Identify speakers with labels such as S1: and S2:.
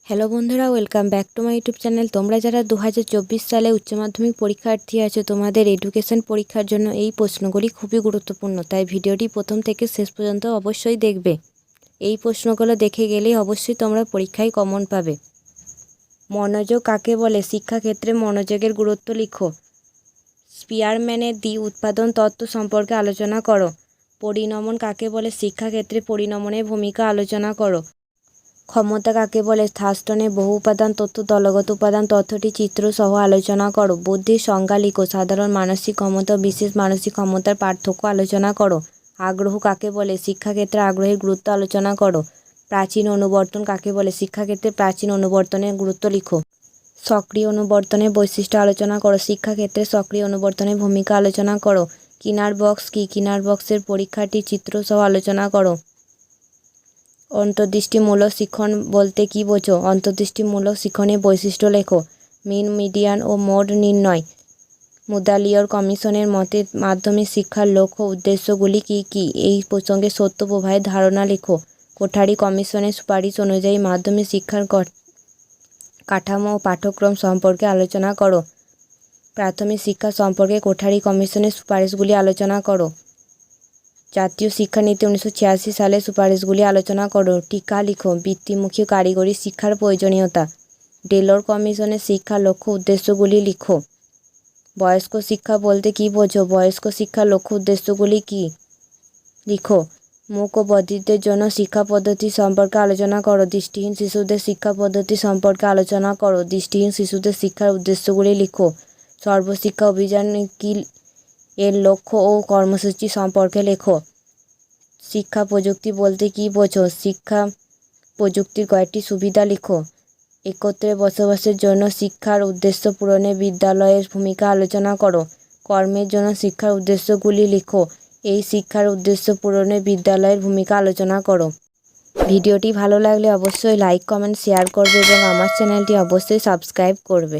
S1: Hello বন্ধুরা, welcome back to my YouTube channel. তোমরা যারা 2024 সালে উচ্চ মাধ্যমিক পরীক্ষার্থী আছো, তোমাদের এডুকেশন পরীক্ষার জন্য এই প্রশ্নগুলি খুবই গুরুত্বপূর্ণ, তাই ভিডিওটি প্রথম থেকে শেষ পর্যন্ত অবশ্যই দেখবে। এই প্রশ্নগুলো দেখে গেলেই অবশ্যই তোমরা পরীক্ষায় কমন পাবে। মনোযোগ কাকে বলে? শিক্ষাক্ষেত্রে মনোযোগের গুরুত্ব লিখো। স্পিয়ারম্যানের উৎপাদন তত্ত্ব সম্পর্কে আলোচনা করো। পরিণমন কাকে বলে? শিক্ষাক্ষেত্রে পরিণমনের ভূমিকা আলোচনা করো। ক্ষমতা কাকে বলে? থার্স্টনের বহু উপাদান তত্ত্ব দলগত উপাদান তথ্যটি চিত্র সহ আলোচনা করো। বুদ্ধির সংজ্ঞা লিখো। সাধারণ মানসিক ক্ষমতা ও বিশেষ মানসিক ক্ষমতার পার্থক্য আলোচনা করো। আগ্রহ কাকে বলে? শিক্ষাক্ষেত্রে আগ্রহের গুরুত্ব আলোচনা করো। প্রাচীন অনুবর্তন কাকে বলে? শিক্ষাক্ষেত্রে প্রাচীন অনুবর্তনের গুরুত্ব লিখো। সক্রিয় অনুবর্তনের বৈশিষ্ট্য আলোচনা করো। শিক্ষাক্ষেত্রে সক্রিয় অনুবর্তনের ভূমিকা আলোচনা করো। কিনার বক্স কি? কিনার বক্সের পরীক্ষাটি চিত্র সহ আলোচনা করো। অন্তর্দৃষ্টিমূলক শিক্ষণ বলতে কী বোঝো? অন্তর্দৃষ্টিমূলক শিক্ষণের বৈশিষ্ট্য লেখো। মিন, মিডিয়ান ও মোড নির্ণয়। মুদালিয়র কমিশনের মতে মাধ্যমিক শিক্ষার লক্ষ্য উদ্দেশ্যগুলি কী কী? এই প্রসঙ্গে সত্য প্রবাহের ধারণা লেখো। কোঠারি কমিশনের সুপারিশ অনুযায়ী মাধ্যমিক শিক্ষার কাঠামো ও পাঠ্যক্রম সম্পর্কে আলোচনা করো। প্রাথমিক শিক্ষা সম্পর্কে কোঠারি কমিশনের সুপারিশগুলি আলোচনা করো। জাতীয় শিক্ষানীতি 1986 সালের সুপারিশগুলি আলোচনা করো। টিকা লিখো। বৃত্তিমুখী কারিগরি শিক্ষার প্রয়োজনীয়তা। ডেলর কমিশনের শিক্ষার লক্ষ্য উদ্দেশ্যগুলি লিখো। বয়স্ক শিক্ষা বলতে কী বোঝো? বয়স্ক শিক্ষার লক্ষ্য উদ্দেশ্যগুলি কী? লিখো। মূক ও বধিরদের জন্য শিক্ষা পদ্ধতি সম্পর্কে আলোচনা করো। দৃষ্টিহীন শিশুদের শিক্ষা পদ্ধতি সম্পর্কে আলোচনা করো। দৃষ্টিহীন শিশুদের শিক্ষার উদ্দেশ্যগুলি লিখো। সর্বশিক্ষা অভিযান কি এর লক্ষ্য ও কর্মসূচি সম্পর্কে লেখো। শিক্ষা প্রযুক্তি বলতে কী বোঝো? শিক্ষা প্রযুক্তির কয়েকটি সুবিধা লিখো। একত্রে বসবাসের জন্য শিক্ষার উদ্দেশ্য পূরণে বিদ্যালয়ের ভূমিকা আলোচনা করো। কর্মের জন্য শিক্ষার উদ্দেশ্যগুলি লিখো। এই শিক্ষার উদ্দেশ্য পূরণে বিদ্যালয়ের ভূমিকা আলোচনা করো। ভিডিওটি ভালো লাগলে অবশ্যই লাইক, কমেন্ট, শেয়ার করবে এবং আমার চ্যানেলটি অবশ্যই সাবস্ক্রাইব করবে।